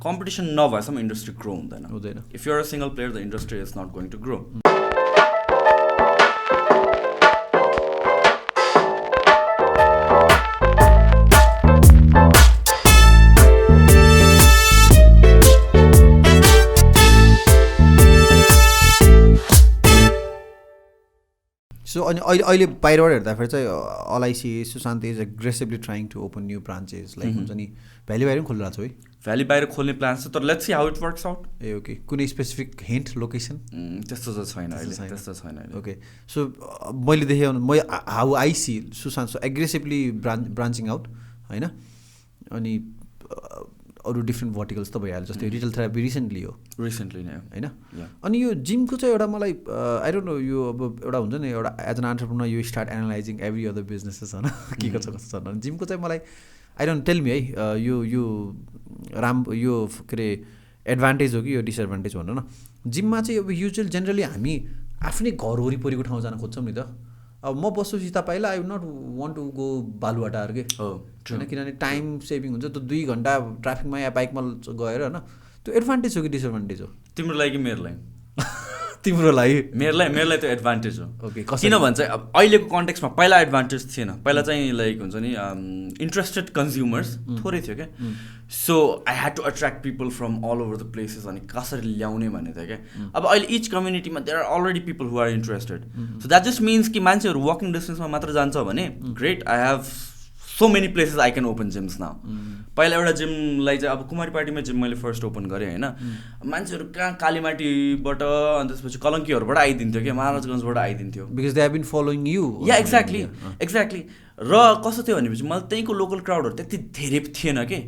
competition नभएसम्म industry grow हुँदैन if you are a single player the industry is not going to grow So अहिले बाहिरबाट हेर्दाखेरि चाहिँ all I see is Sushant is aggressively trying to open new branches like हुन्छ नि valley बाहिर पनि खोलिरहेको छ है भ्याली बाहिर खोल्ने प्लान छ तर let's see how it works out A okay कुनै स्पेसिफिक हिन्ट लोकेसन त्यस्तो चाहिँ छैन अहिले त्यस्तो छैन अहिले ओके सो मैले देखेँ म how I see Sushant so aggressively branching out होइन अनि अरू डिफ्रेन्ट भर्टिकल्स त भइहाल्यो जस्तै रिटेल थेरापी रिसेन्टली नै होइन अनि यो जिमको चाहिँ एउटा मलाई आई डोन्ट नो यो अब एउटा हुन्छ नि एउटा as an entrepreneur you start analysing every other businesses होइन के कस्तो कस्तो छ जिमको चाहिँ मलाई आई डोन्ट टेल मी है यो यो के अरे एडभान्टेज हो कि यो डिसएडभान्टेज भन्नु न जिममा चाहिँ अब युजुअल जेनरली हामी आफ्नै घर वरिपरिको ठाउँ जान खोज्छौँ नि त अब म बस्छु तपाईँलाई I would not want to go Baluwatar के होइन किनभने टाइम सेभिङ हुन्छ त 2 घन्टा ट्राफिकमा या बाइकमा गएर होइन त्यो एडभान्टेज हो कि डिसएडभान्टेज हो तिम्रो लागि कि मेरो लागि तिम्रो लागि मेरोलाई त्यो एडभान्टेज हो ओके किन भन्छ अब अहिलेको कन्टेक्स्टमा पहिला एडभान्टेज थिएन पहिला चाहिँ लाइक हुन्छ नि इन्ट्रेस्टेड कन्ज्युमर्स थोरै थियो क्या so I had to attract people from all over the places अनि कसरी ल्याउने भन्ने थियो क्या अब अहिले इच कम्युनिटीमा there are already people who are interested so that just means कि मान्छेहरू वकिङ डिस्टेन्समा मात्र जान्छ भने great I have so many places I can open gyms now पहिला एउटा जिमलाई चाहिँ अब कुमारीपाटीमा जिम मैले फर्स्ट ओपन गरेँ होइन मान्छेहरू कहाँ कालीमाटीबाट अनि त्यसपछि कलङ्कीहरूबाट आइदिन्थ्यो क्या महाराजगञ्जबाट आइदिन्थ्यो because they have been following you yeah exactly र कस्तो थियो भनेपछि मलाई त्यहीँको लोकल क्राउडहरू त्यति धेरै थिएन कि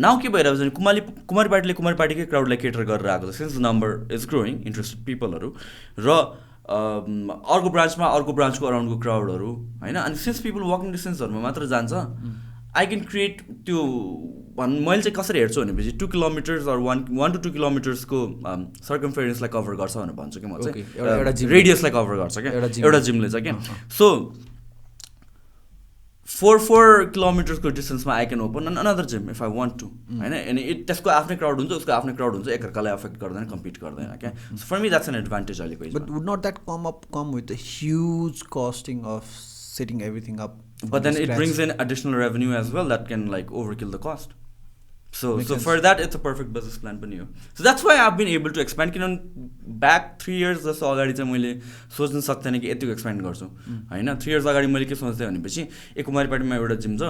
नाउ के भइरहेको छ भने कुमारीपाटीकै क्राउडलाई केटर गरेर आएको छ since the number is growing interested पिपलहरू र अर्को ब्रान्चको अराउन्डको क्राउडहरू होइन अनि सिन्स पिपल वकिङ डिस्टेन्सहरूमा मात्र जान्छ आई क्यान क्रिएट त्यो मैले चाहिँ कसरी हेर्छु भनेपछि 2 किलोमिटर्स अर 1 to 2 किलोमिटर्सको सर्कमफेरेन्सलाई कभर गर्छ भनेर भन्छु कि म चाहिँ रेडियसलाई कभर गर्छ क्या एउटा जिमले चाहिँ क्या सो 4 किलोमिटर्सको डिस्टेन्समा I can open another gym if I want to होइन अनि त्यसको आफ्नै क्राउड हुन्छ उसको आफ्नै क्राउड हुन्छ एकअर्कालाई अफेक्ट गर्दैन कम्पिट गर्दैन क्या so for me that's an advantage अहिलेको but would not that come with the huge costing of setting everything up but then it brings in additional revenue as well that can like overkill the cost so for that it's a perfect business plan पनि हो so that's why I've been able to expand किनभने back 3 years जस्तो अगाडि चाहिँ मैले सोच्न सक्थेन कि यतिको एक्सप्यान्ड गर्छु होइन 3 years अगाडि मैले के सोच्थेँ भनेपछि कुमारीपाटीमा एउटा जिम छ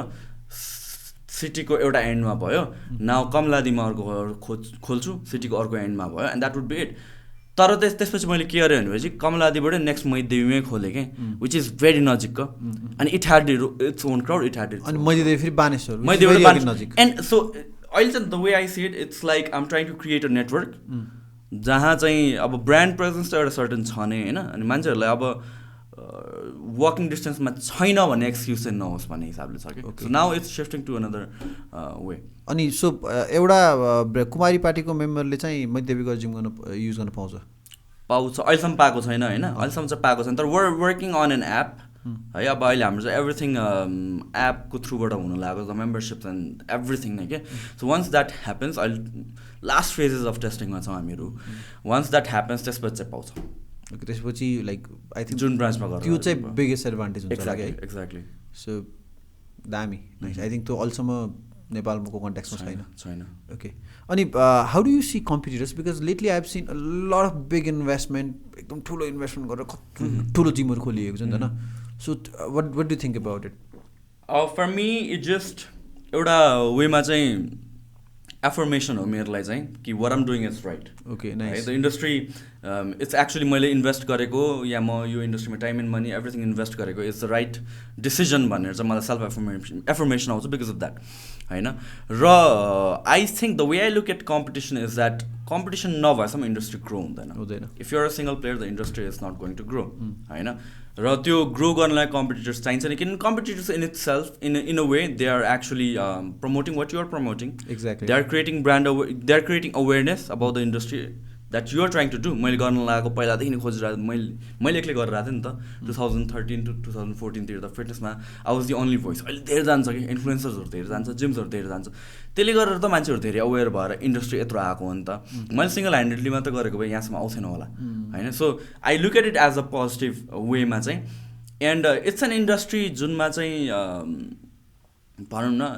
सिटीको एउटा एन्डमा भयो नाउ कमलादीमा अर्को खोल्छु सिटीको अर्को एन्डमा भयो and that would be it तर त्यसपछि मैले के गरेँ भनेपछि कमलादीबाट नेक्स्ट मैदेवीमै खोलेँ कि विच इज भेरी नजिकको अनि it had its own crowd it had अनि मैदेवी फेरि बानेश्वर नजिक एन्ड सो अहिले चाहिँ the way I see it it's like I am trying to create a network जहाँ चाहिँ अब ब्रान्ड प्रेजेन्स त एउटा सर्टन छ नै होइन अनि मान्छेहरूलाई अब वकिङ डिस्टेन्समा छैन भन्ने एक्सक्युज चाहिँ नहोस् भन्ने हिसाबले छ कि so now it's shifting to another way अनि सो एउटा कुमारीपाटीको मेम्बरले चाहिँ मैदेवीको जिम गर्न युज गर्न पाउँछ अहिलेसम्म पाएको छैन होइन अहिलेसम्म चाहिँ पाएको छैन तर वर्किङ अन एन एप है अब अहिले हाम्रो चाहिँ एभ्रिथिङ एपको थ्रुबाट हुन लाग्यो द मेम्बरसिप्स एन्ड एभ्रिथिङ नै के सो वन्स द्याट ह्यापन्स अहिले लास्ट फेजेस अफ टेस्टिङमा छौँ हामीहरू वन्स द्याट ह्यापन्स त्यसपछि चाहिँ पाउँछ त्यसपछि लाइक आई थिङ्क जुन ब्रान्चमा गर्छ त्यो चाहिँ बिगेस्ट एडभान्टेज हुन्छ एक्ज्याक्टली सो दामी आई थिङ्क त्यो अहिलेसम्म नेपालको कन्ट्याक्समा छैन ओके अनि how do you see competitors because lately I have seen a lot of big investment एकदम ठुलो इन्भेस्टमेन्ट गरेर ठुलो जिमहरू खोलिएको छ नि त so what do think about it for me it just एउटा वेमा चाहिँ एफर्मेसन हो मेरो लागि चाहिँ कि what I'm doing is right okay the industry it's actually मैले इन्भेस्ट गरेको या म यो इन्डस्ट्रीमा time and money everything invest गरेको इट्स द राइट डिसिजन भनेर चाहिँ मलाई सेल्फ एफर्मेसन आउँछ बिकज अफ द्याट होइन र I think the way I look at competition is that competition नभएसम्म इन्डस्ट्री ग्रो हुँदैन if you are a single player the industry is not going to grow होइन र त्यो grow गर्नलाई competitors चाहिन्छ नि किनभने competitors in itself in a way they are actually promoting what you are promoting exactly they are creating brand they are creating awareness about the industry that you're trying to do मैले गर्न लगाएको पहिलादेखि नै खोजिरहेको मैले एक्लै गरेर आएको थिएँ नि त 2013 to 2014तिर त फिटनेसमा I was the only voice अहिले धेरै जान्छ कि इन्फ्लुएन्सर्सहरू धेरै जान्छ जिम्सहरू धेरै जान्छ त्यसले गरेर त मान्छेहरू धेरै अवेर भएर इन्डस्ट्री यत्रो आएको हो नि त मैले सिङ्गल ह्यान्डेडली मात्र गरेको भए यहाँसम्म आउँथेन होला होइन so I look at it as a positive वेमा चाहिँ एन्ड इट्स एन इन्डस्ट्री जुनमा चाहिँ भनौँ न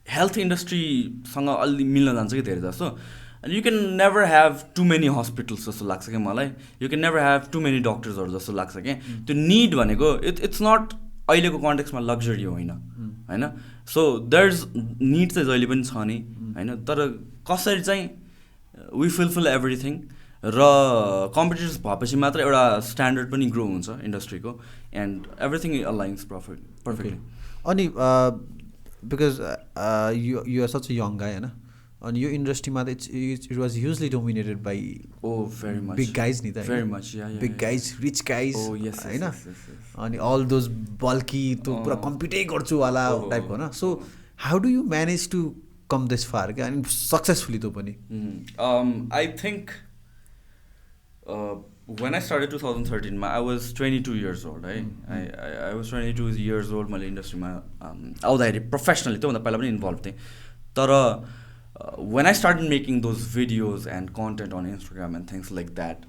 हेल्थ इन्डस्ट्रीसँग अलि मिल्न जान्छ कि धेरै जस्तो And you can never have too many hospitals जस्तो लाग्छ क्या मलाई you can never have too many doctorsहरू जस्तो लाग्छ क्या त्यो निड भनेको it's not अहिलेको कन्टेक्समा लग्जरी होइन होइन सो देयर्स निड चाहिँ जहिले पनि छ नि होइन तर कसरी चाहिँ वी फुलफिल एभ्रिथिङ र कम्पिटिटर्स भएपछि मात्र एउटा स्ट्यान्डर्ड पनि ग्रो हुन्छ इन्डस्ट्रीको एन्ड एभ्रिथिङ अलाइन्स पर्फेक्टली अनि because you are such a young guy होइन अनि यो इन्डस्ट्रीमा त it was hugely dominated by very much big guys नि त very much big guys rich guys होइन अनि अल दोज बल्की त्यो पुरा कम्पिटै गर्छु वाला टाइपको होइन so how do you manage to come this far क्या अनि सक्सेसफुली त्यो पनि I think when I started 2013 I was 22 years old I was 22 years old मैले इन्डस्ट्रीमा आउँदाखेरि प्रोफेसनली त्योभन्दा पहिला पनि इन्भल्भ थिएँ तर when I started making those videos and content on Instagram and things like that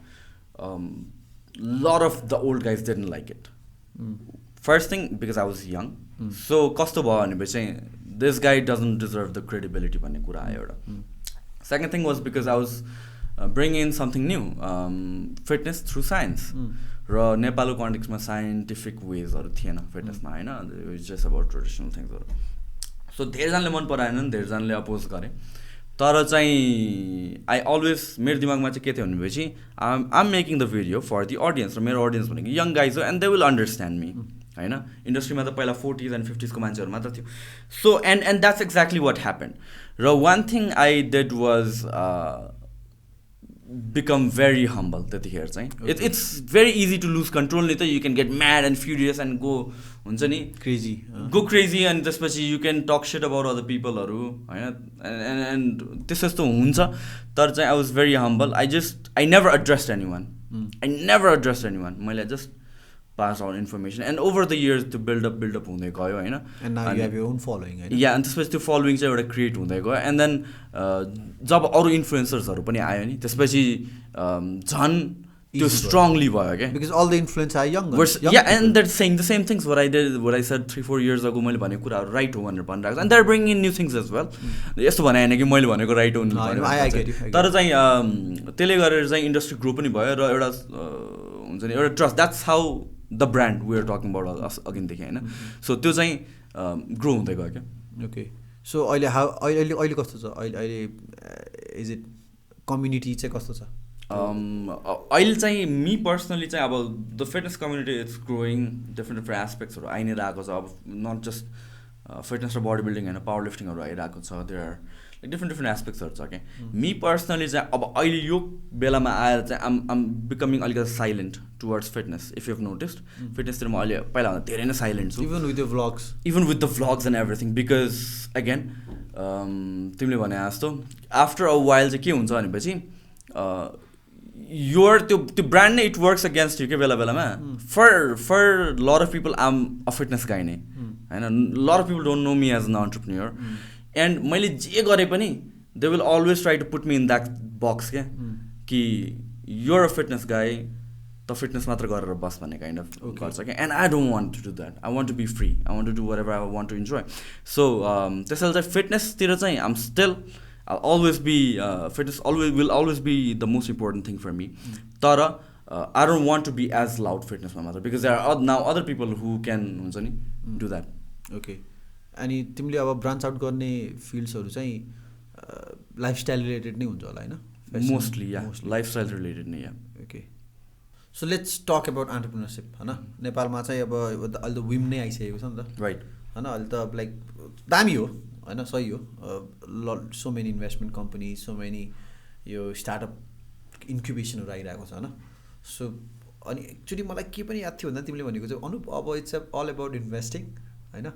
lot of the old guys didn't like it first thing because I was young so कस्तो भयो भनेपछि चाहिँ this guy doesn't deserve the credibility भन्ने कुरा आयो एउटा second thing was because I was bringing in something new fitness through science र नेपालको कन्टेक्समा साइन्टिफिक वेजहरू थिएन फिटनेसमा होइन it was just about traditional thingsहरू सो धेरैजनाले मन पराएनन् धेरैजनाले अपोज गरे तर चाहिँ आई अलवेज मेरो दिमागमा चाहिँ के थियो भनेपछि I'm making the video for the audience र मेरो अडियन्स भनेको यङ गाइज हो and they will understand me होइन इन्डस्ट्रीमा त पहिला 40s and 50s को मान्छेहरू मात्र थियो so and that's exactly what happen र one thing I did was become very humble त्यतिखेर चाहिँ it's very easy to lose control नि त you can get mad and furious and go हुन्छ नि crazy go crazy अनि त्यसपछि you can talk shit about other people हरू हैन and त्यस्तो हुन्छ तर चाहिँ I was very humble I never addressed anyone मैले just pass on information and over the years to build up हुँदै गयो हैन and now you have your own following हैन yeah and त्यसपछि त्यो following चाहिँ एउटा क्रिएट हुँदै गयो and then जब अरु इन्फ्लुएन्सर्सहरु पनि आयो नि त्यसपछि झन् त्यो strongly भयो के because all the influencers are younger yeah and they're saying the same things what I said 3-4 years ago मैले भनेको कुराहरु राइट हो भनेर भनिरहेको छ and they're bringing in new things as well यस्तो भने हैन कि मैले भनेको राइट हो भनेर तर चाहिँ त्यसले गरेर चाहिँ इन्डस्ट्री ग्रो पनि भयो र एउटा हुन्छ नि एउटा trust that's how the brand we are talking about अघिदेखि होइन सो त्यो चाहिँ ग्रो हुँदै गयो क्या ओके सो अहिले कस्तो छ अहिले इज इट कम्युनिटी चाहिँ कस्तो छ अहिले चाहिँ मी पर्सनली चाहिँ अब the fitness community it's growing different एस्पेक्ट्सहरू आइ नै रहेको छ अब नट जस्ट फिटनेस र बडी बिल्डिङ होइन पावर लिफ्टिङहरू आइरहेको छ देयर आर डिफ्रेन्ट एस्पेक्ट्सहरू छ क्या मी पर्सनली चाहिँ अब अहिले यो बेलामा आएर चाहिँ आम बिकमिङ अलिकति silent towards fitness if you have noticed फिटनेसतिर म अहिले पहिलाभन्दा धेरै नै साइलेन्ट छु even with the vlogs and everything because again तिमीले भने जस्तो आफ्टर अ वाइल चाहिँ के हुन्छ भनेपछि योर त्यो ब्रान्ड नै इट वर्क्स अगेन्स्ट यु के बेला बेलामा for lot of people I'm a fitness guy नै होइन lot of people don't know me as an entrepreneur and मैले जे गरे पनि they will always try to put me in that box क्या कि युआर अ फिटनेस गाई त फिटनेस मात्र गरेर बस भन्ने काइन्ड अफ गर्छ क्या and I don't want to do that I want to be free I want to do whatever I want to enjoy so त्यसैले चाहिँ फिटनेसतिर चाहिँ I'm still always be fitness will always be the most important thing for me tara I don't want to be as loud fitness ma matra because there are now other people who can huncha ni do that okay अनि तिमीले अब branch out गर्ने फिल्ड्सहरू चाहिँ lifestyle related नै हुन्छ होला होइन mostly या lifestyle related नै yeah okay so let's talk about entrepreneurship होइन नेपालमा चाहिँ अब अहिले त विम नै आइसकेको छ नि त राइट होइन अहिले त लाइक दामी हो होइन सही हो so many investment company so many यो स्टार्टअप इन्क्युबेसनहरू आइरहेको छ होइन सो अनि एक्चुली मलाई के पनि याद थियो भन्दा तिमीले भनेको चाहिँ अनुप अब इट्स अल अबाउट इन्भेस्टिङ होइन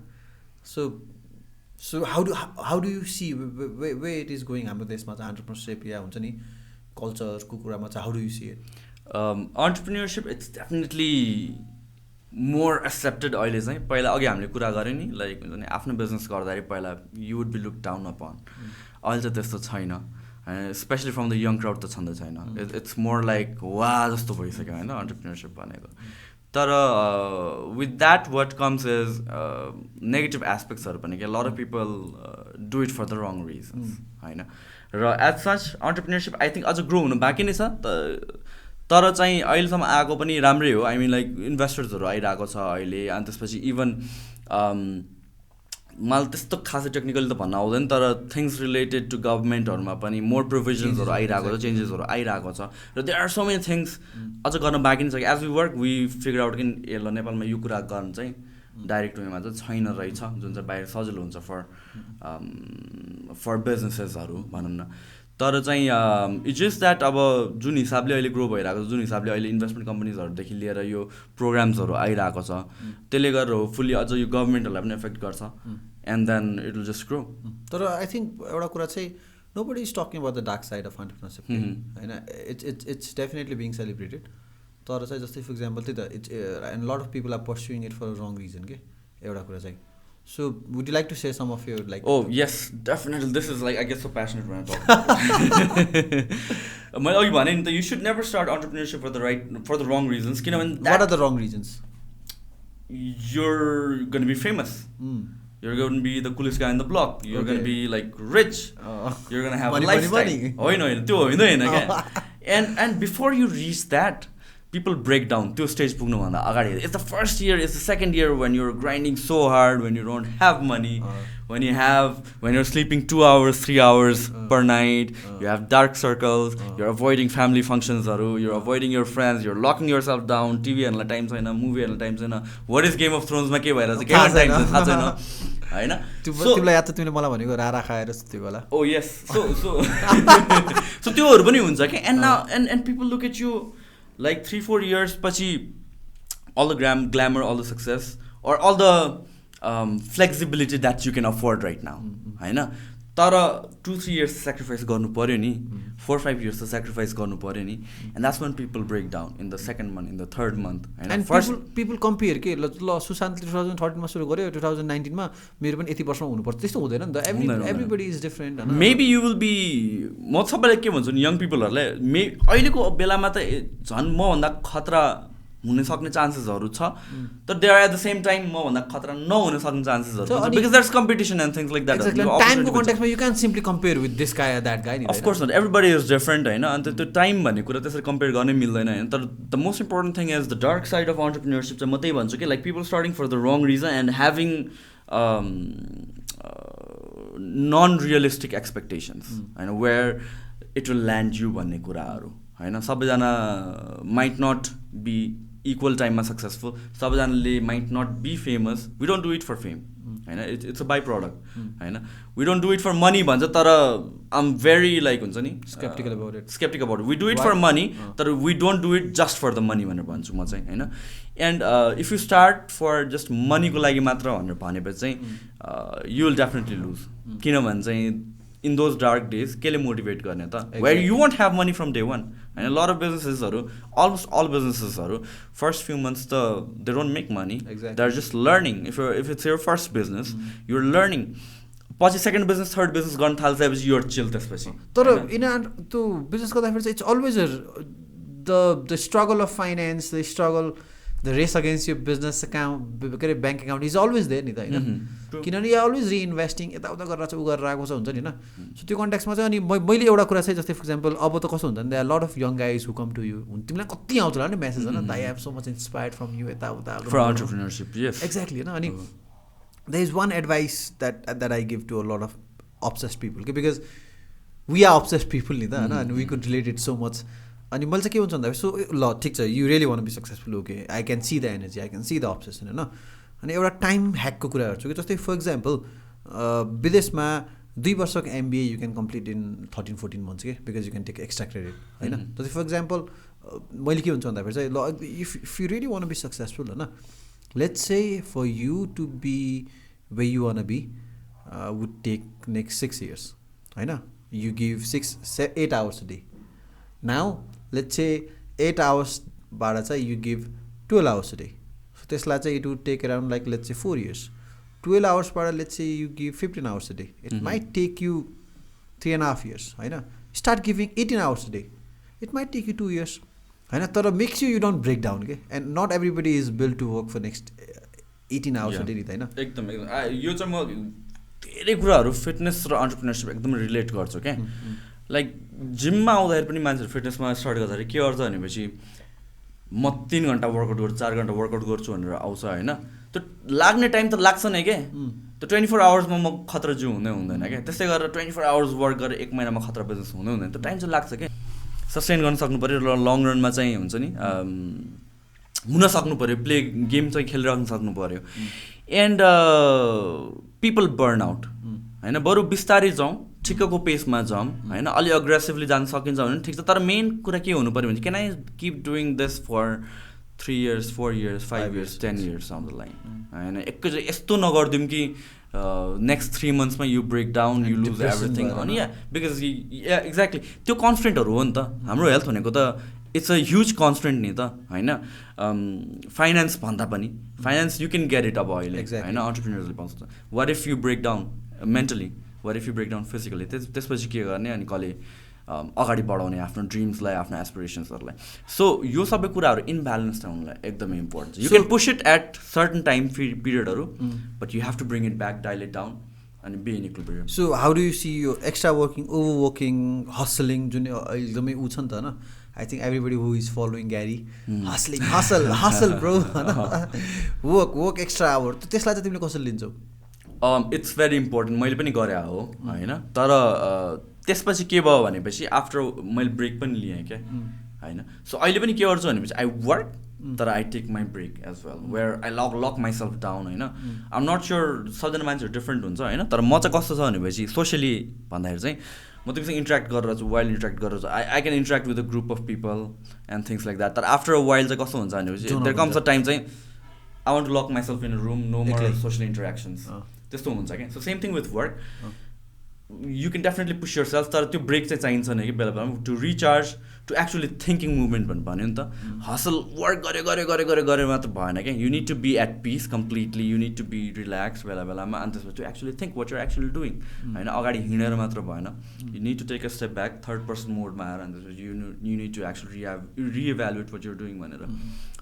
so how do you see way it is going हाम्रो देशमा चाहिँ एन्टरप्रेन्योरसिप या हुन्छ नि कल्चरको कुरामा चाहिँ how do you see it? Entrepreneurship, it's definitely more accepted अहिले चाहिँ. पहिला अघि हामीले कुरा गऱ्यौँ नि, लाइक हुन्छ नि आफ्नो बिजनेस गर्दाखेरि पहिला you would be look down upon. अहिले चाहिँ त्यस्तो छैन, especially from the young crowd त छँदै छैन. इट्स मोर लाइक वा जस्तो भइसक्यो होइन अन्टरप्रिनरसिप भनेको. तर with that what comes is negative एस्पेक्ट्सहरू पनि क्या. Lot of people do it for the wrong reasons होइन. र as such entrepreneurship I think अझ ग्रो हुनु बाँकी नै छ. तर चाहिँ अहिलेसम्म आएको पनि राम्रै हो. आई मिन लाइक इन्भेस्टर्सहरू आइरहेको छ अहिले. अनि त्यसपछि इभन मलाई त्यस्तो खासै टेक्निकली त भन्न आउँदैन, तर थिङ्स रिलेटेड टु गभर्मेन्टहरूमा पनि मोर प्रोभिजन्सहरू आइरहेको छ, चेन्जेसहरू आइरहेको छ. र there are so many things अझ गर्न बाँकी नै छ. As we work we figure out कि ल नेपालमा यो कुरा गर्न चाहिँ डाइरेक्ट वेमा चाहिँ छैन रहेछ, जुन चाहिँ बाहिर सजिलो हुन्छ फर बिजनेसेसहरू भनौँ न. तर चाहिँ इट्स जस्ट द्याट अब जुन हिसाबले अहिले ग्रो भइरहेको छ, जुन हिसाबले अहिले इन्भेस्टमेन्ट कम्पनीजहरूदेखि लिएर यो प्रोग्राम्सहरू आइरहेको छ, त्यसले गर्दा होपफुल्ली अझ यो गभर्मेन्टहरूलाई पनि एफेक्ट गर्छ and then it will just grow. तर आई थिङ्क एउटा कुरा चाहिँ nobody is talking about the dark side of entrepreneurship होइन. It's definitely being celebrated. तर चाहिँ जस्तै फर इक्जाम्पल त्यही त it's and lot of people are pursuing it for wrong reason के एउटा कुरा चाहिँ. So, would you like to share some of your like? Oh yes, definitely. This is like I get so passionate when I talk about it. मैले अघि भने नि त, you should never start entrepreneurship for the wrong reasons. किनभने what are the wrong reasons? You're going to be famous. You're going to be the coolest guy in the block. You're going to be like rich. You're going to have a lifestyle. होइन त्यो होइन क्या. And before you reach that, people break down त्यो stage पुग्नुभन्दा अगाडि. It's the first year, it's the second year when you're grinding so hard, when you don't have money, when you're sleeping 2 hours, 3 hours per night, you have dark circles, you're avoiding family functions, you're avoiding your friends, you're locking yourself down. TV हेर्न time छैन, movie हेर्न time छैन. What is Game of Thrones मा के भइरहेछ के time छैन थाहा छैन होइन. तिमीलाई याद त तिमीले मलाई भनेको रारा खाएर त्यो होला. Oh yes, so त्योहरू पनि हुन्छ कि. And now and people look at you like 3-4 years पछि all the glamour, all the success, or all the flexibility that you can afford right now होइन. तर 2-3 years sacrifice गर्नु पऱ्यो नि, 4-5 years त sacrifice गर्नु पऱ्यो नि. and that's when people break down in the second month, in the third month. and people compare के ल सुशान्तले 2013 मा सुरु गर्यो, 2019 मा मेरो पनि यति वर्षमा हुनुपर्छ, त्यस्तो हुँदैन नि त. everybody is different. maybe you will be, म सबैलाई के भन्छु नि यङ पिपलहरूलाई, अहिलेको बेलामा त झन् मभन्दा खतरा हुन सक्ने चान्सेसहरू छ. तर they are at the same time मभन्दा खतरा नहुन सक्ने चान्सेसहरू छ, because that's competition and things like that. टाइमको कन्टेक्स्टमा you can simply compare with this guy that guy. Of course not, everybody is different होइन. अन्त त्यो टाइम भन्ने कुरा त्यसरी कम्पेयर गर्नै मिल्दैन होइन. तर the most important thing is the dark side of entrepreneurship चाहिँ म त्यही भन्छु कि like people starting for the wrong reason and having none realistic expectations होइन, where it will land you भन्ने कुराहरू होइन. सबैजना माइट नट बी इक्वल टाइममा सक्सेसफुल, सबैजनाले might not be famous. We don't do it for fame होइन, it's a by product होइन. We don't do it for money भन्छ, तर आइ एम भेरी लाइक हुन्छ नि sceptical about it. We do it for money, तर we don't do it just for the money भनेर भन्छु म चाहिँ होइन. And if you start for just मनीको लागि मात्र भनेर भनेपछि चाहिँ यु विल डेफिनेटली लुज. किनभने चाहिँ इन दोज डार्क डेज केले मोटिभेट गर्ने त, where you won't have money from day one होइन. लट अफ बिजनेसेसहरू, अलमोस्ट अल बिजनेसेसहरू फर्स्ट फ्यु मन्थ्स त they don't make money, they are just learning. If it's your first business you're learning. पछि second business, third business गर्न थाल्छपछि you're चिल त्यसपछि. तर त्यो बिजनेस गर्दाखेरि चाहिँ it's always the struggle of finance, the struggle, the race against यो business account के अरे bank account is always there नि त होइन. किनभने यो अलवेज रिइन्भेस्टिङ यताउता गरेर चाहिँ उ गरेर आएको छ हुन्छ नि होइन. सो त्यो कन्टेक्समा चाहिँ अनि मैले एउटा कुरा चाहिँ जस्तै फर इक्जाम्पल अब त कस्तो हुन्छ नि, they are lot of young guys who come to you. तिमीलाई कति आउँछ होला नि मेसेज होइन, I have so much inspired from you यताउता फर एन्टरप्रेन्योरसिप. यस एक्ज्याक्टली होइन. अनि there is one advice that I give to a lot of obsessed people के, because we are obsessed people नि त होइन, and we could relate it so much. अनि मैले चाहिँ के हुन्छ भन्दाखेरि सो ल ठिक छ, you really want be successful, okay I can see the energy, I can see the obsession होइन. अनि एउटा टाइम ह्याकको कुरा हेर्छु कि जस्तै फर इक्जाम्पल विदेशमा 2 वर्षको MBA you can complete in 13-14 months के, because you can take extra credit होइन. जस्तै फर इक्जाम्पल मैले के हुन्छ भन्दाखेरि चाहिँ ल if you really want be successful होइन, let's say for you to be way you want be would take next 6 years होइन. You give 6-8 hours a day now let's say 8 आवर्सबाट चाहिँ you give 12 hours a day, so त्यसलाई चाहिँ it would take around like let's say 4 years. 12 आवर्सबाट let's say you give 15 hours a day, it might take you 3.5 years होइन. Start giving 18 hours a day, it might take you 2 years होइन. तर makes you don't break down के, and not everybody is build to work for next 18 hours a day होइन. एकदम यो चाहिँ म धेरै कुराहरू फिटनेस र अन्टरप्रिनरसिप एकदम रिलेट गर्छु क्या. लाइक जिममा आउँदाखेरि पनि मान्छेहरू फिटनेसमा स्टार्ट गर्दाखेरि के गर्छ भनेपछि म 3 घन्टा वर्कआउट गर्छु 4 घन्टा वर्कआउट गर्छु भनेर आउँछ होइन. त्यो लाग्ने टाइम त लाग्छ नै क्या. त्यो 24 आवर्समा म खतरा जिउ हुँदैन क्या. त्यस्तै गरेर 24 आवर्स वर्क गरेर 1 महिनामा खतरा बिजनेस हुँदैन. त्यो टाइम चाहिँ लाग्छ क्या. सस्टेन गर्न सक्नु पऱ्यो र लङ रनमा चाहिँ हुन्छ नि हुन सक्नु पऱ्यो. प्ले गेम चाहिँ खेलिराख्नु सक्नु पऱ्यो. एन्ड पिपल बर्न आउट होइन. बरु बिस्तारै जाउँ, ठिक्कको पेसमा जाउँ होइन. अलि अग्रेसिभली जान सकिन्छ भने ठिक छ. तर मेन कुरा के हुनु पऱ्यो भने can I keep doing this for 3 years 4 years 5 years 10 years आउन द लाइन होइन. एकैचोटि यस्तो नगरिदिउँ कि नेक्स्ट 3 monthsमा you break down, you lose everything अनि बिकज एक्ज्याक्टली त्यो कन्सटेन्टहरू हो नि त. हाम्रो हेल्थ भनेको त इट्स अ ह्युज कन्सटेन्ट नि त होइन. फाइनेन्स भन्दा पनि finance you can get it अब अहिले होइन. अन्टरप्रिनर्सले पाउँछ. What if you break down mentally, what if you break down physically, त्यसपछि के गर्ने अनि कसले अगाडि बढाउने आफ्नो ड्रिम्सलाई, आफ्नो एस्पिरेसन्सहरूलाई. सो यो सबै कुराहरू इनब्यालेन्स हुनुलाई एकदमै इम्पोर्टेन्ट छ. You can push it at certain time पिरियडहरू, but you have to bring it back, dial it down अनि be in equilibrium. So how do you see यो extra working, over working, hustling जुन एकदमै ऊ छ नि त होइन. I think everybody who is following Gary hustle bro होइन. वर्क एक्स्ट्रा आवर, त्यसलाई चाहिँ तिमीले कसरी लिन्छौ? It's very important. मैले पनि गरे हो होइन. तर त्यसपछि के भयो भनेपछि आफ्टर मैले ब्रेक पनि लिएँ क्या होइन. सो अहिले पनि के गर्छु भनेपछि आई वर्क तर I take my break as well, where I lock myself down होइन. आइ एम नट स्योर सबजना मान्छेहरू डिफ्रेन्ट हुन्छ होइन. तर म चाहिँ कस्तो छ भनेपछि सोसियली भन्दाखेरि चाहिँ म तिमीसँग इन्ट्रेक्ट गरेर छु, वाइल्ड इन्ट्रेक्ट गरेर छु. I can interact with a group of people and things like that. तर आफ्टर अ वाइल्ड चाहिँ कस्तो हुन्छ भनेपछि देयर कम्स अ टाइम चाहिँ I want to lock myself in a room, no more social interactions. त्यस्तो हुन्छ क्या. So same thing with work, you can definitely push yourself. तर त्यो ब्रेक चाहिँ चाहिन्छ नि कि बेला बेलामा to recharge, to actually thinking movement भन्यो नि त. हसल वर्क गरे मात्र भएन क्या. You need to be at peace completely, you need to be relax बेला बेलामा. अनि त्यसपछि to actually think what you're actually doing होइन. अगाडि हिँडेर मात्र भएन. You need to take a step back, third person मोडमा आएर अनि त्यसपछि you need to actually reevaluate what you're doing भनेर.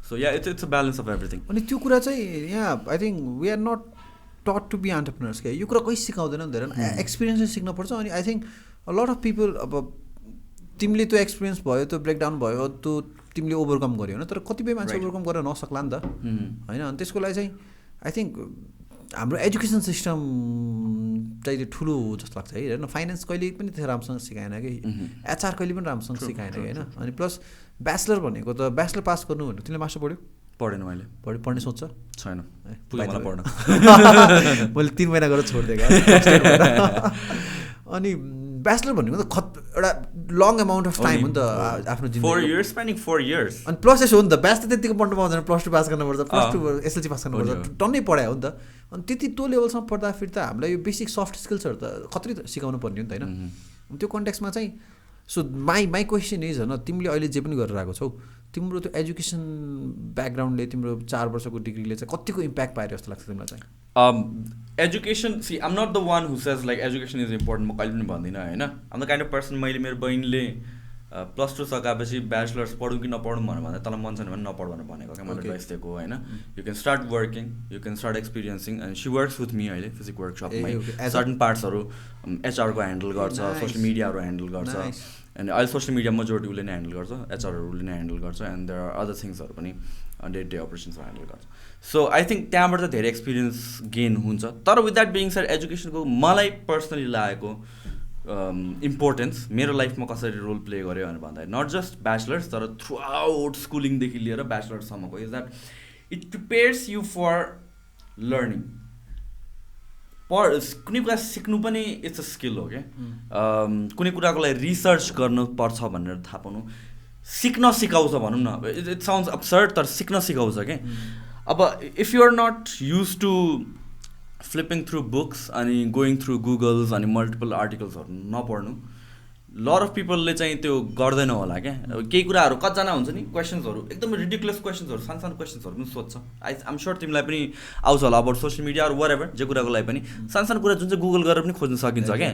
So yeah it's a balance of everything. अनि त्यो कुरा चाहिँ यहाँ I think we are not taught to be entrepreneurs क्या. यो कुरा कहीँ सिकाउँदैन नि धेरै, एक्सपिरियन्सले सिक्नुपर्छ. अनि I think a lot of people, अब तिमीले त्यो एक्सपिरियन्स भयो, त्यो ब्रेकडाउन भयो, त्यो तिमीले ओभरकम गर्यो होइन. तर कतिपय मान्छे ओभरकम गर्न नसक्ला नि त होइन. अनि त्यसको लागि चाहिँ आई थिङ्क हाम्रो एजुकेसन सिस्टम चाहिँ ठुलो हो जस्तो लाग्छ है होइन. फाइनेन्स कहिले पनि त्यस्तो राम्रोसँग सिकाएन कि, एचआर कहिले पनि राम्रोसँग सिकाएन कि होइन. अनि प्लस ब्याचलर भनेको त ब्याचलर पास गर्नु भनेको तिमीले मास्टर पढ्यो? पढेन मैले. पढ्ने सोच्छ छैन पढ्न. मैले 3 महिना गरेर छोडिदिएको. अनि ब्याचलर भनेको त एउटा लङ एमाउन्ट अफ टाइम हो नि त आफ्नो जिन्दगी. 4 years स्पेन्डिङ 4 years. अनि प्लस यसो हो नि त, ब्याच त त्यतिको पढ्नु पाउँदैन. +2 पास गर्नुपर्छ, +2 एसएलसी पास गर्नुपर्छ, टन्नै पढायो हो नि त. अनि त्यति त्यो लेभलसम्म पढ्दाखेरि त हामीलाई यो बेसिक सफ्ट स्किल्सहरू त कति सिकाउनु पर्ने हो नि त होइन. त्यो कन्टेक्समा चाहिँ सो माई क्वेसन इज होइन, तिमीले अहिले जे पनि गरेर आएको छौ, तिम्रो त्यो एजुकेसन ब्याकग्राउन्डले, तिम्रो 4 वर्षको डिग्रीले चाहिँ कतिको इम्प्याक्ट पायो जस्तो लाग्छ तिमीलाई चाहिँ? Education, see I'm not the one who says like education is important. म कहिले पनि भन्दिनँ होइन. I'm the kind of person, मैले मेरो बहिनीले +2 सकाएपछि ब्याचलर्स पढौँ कि नपढौँ भनेर भन्दा तँलाई मन छैन भने नपढ भनेर भनेको क्या. मैले एडभाइस दिएको होइन. You can start working, you can start experiencing. And she works with me अहिले फिजिक वर्कसपमा. सर्टन पार्ट्सहरू एचआरको ह्यान्डल गर्छ, सोसियल मिडियाहरू ह्यान्डल गर्छ. एन्ड अहिले सोसियल मिडिया मेजोरिटी उसले नै ह्यान्डल गर्छ, एचआरहरू उसले नै ह्यान्डल गर्छ. एन्ड देयर आर अदर थिङ्सहरू पनि डे टु डे अपरेसन्सहरू ह्यान्डल गर्छ. सो आई थिङ्क त्यहाँबाट चाहिँ धेरै एक्सपिरियन्स गेन हुन्छ. तर विथ द्याट बिङ सेड, एजुकेसनको मलाई पर्सनली लागेको इम्पोर्टेन्स मेरो लाइफमा कसरी रोल प्ले गर्यो भनेर भन्दाखेरि नट जस्ट ब्याचलर्स तर थ्रु आउट स्कुलिङदेखि लिएर ब्याचलर्ससम्मको is that it prepares you for learning. कुनै कुरा सिक्नु पनि इट्स अ स्किल हो क्या. कुनै कुराको लागि रिसर्च गर्नुपर्छ भनेर थाहा पाउनु सिक्न सिकाउँछ भनौँ न. इट साउन्ड्स अब्सर्ड तर सिक्न सिकाउँछ क्या. अब if you are not used to flipping through books अनि गोइङ थ्रु गुगल्स अनि मल्टिपल आर्टिकल्सहरू नपढ्नु, लट अफ पिपलले चाहिँ त्यो गर्दैन होला क्या केही कुराहरू कतिजना हुन्छ नि क्वेसन्सहरू एकदमै रिडिकुलस क्वेसन्सहरू सानो सानो क्वेसन्सहरू पनि सोध्छ आइम स्योर तिमीलाई पनि आउँछ होला अबाउट सोसियल मिडिया अरू वरेभर जे कुराको लागि पनि सानो सानो कुरा जुन चाहिँ गुगल गरेर पनि खोज्न सकिन्छ क्या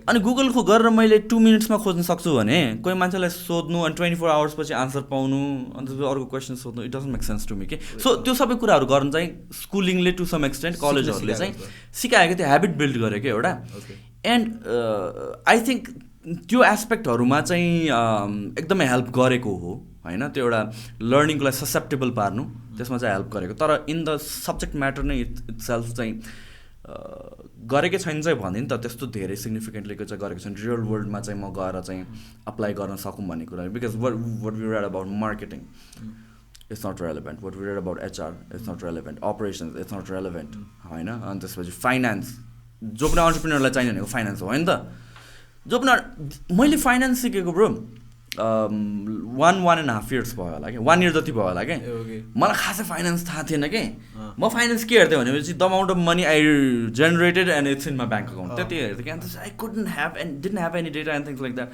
अनि गुगलको गरेर मैले 2 मिनट्समा खोज्न सक्छु भने कोही मान्छेलाई सोध्नु अनि 24 आवर्स पछि आन्सर पाउनु अनि त्यसपछि अर्को क्वेसन सोध्नु it doesn't make sense to me के सो त्यो सबै कुराहरू गर्नु चाहिँ स्कुलिङले टु सम एक्सटेन्ट कलेजहरूले चाहिँ सिकाएको त्यो ह्याबिट बिल्ड गर्यो क्या एउटा एन्ड आई थिङ्क त्यो एस्पेक्टहरूमा चाहिँ एकदमै हेल्प गरेको हो होइन त्यो एउटा लर्निङको लागि ससेप्टेबल पार्नु त्यसमा चाहिँ हेल्प गरेको तर इन द सब्जेक्ट म्याटर नै इट्सेल्फ चाहिँ गरेकै छैन चाहिँ भने नि त त्यस्तो धेरै सिग्निफिकेन्टली चाहिँ गरेको छैन रियल वर्ल्डमा चाहिँ म गएर चाहिँ अप्लाई गर्न सकौँ भन्ने कुरा because what we read about marketing it's not relevant what we read about HR it's not relevant operations it's not relevant होइन अनि त्यसपछि फाइनेन्स जो पनि अन्टरप्रेन्योरलाई चाहिने भनेको फाइनेन्स हो होइन त जो पनि मैले फाइनेन्स सिकेको ब्रो 1.5 years भयो होला कि 1 year जति भयो होला कि मलाई खासै फाइनेन्स थाहा थिएन कि म फाइनेन्स के हेर्थेँ भनेपछि the amount of money I generated and it's in my bank account त्यति हेर्थेँ कि अन्त I couldn't have and didn't have any data and things like that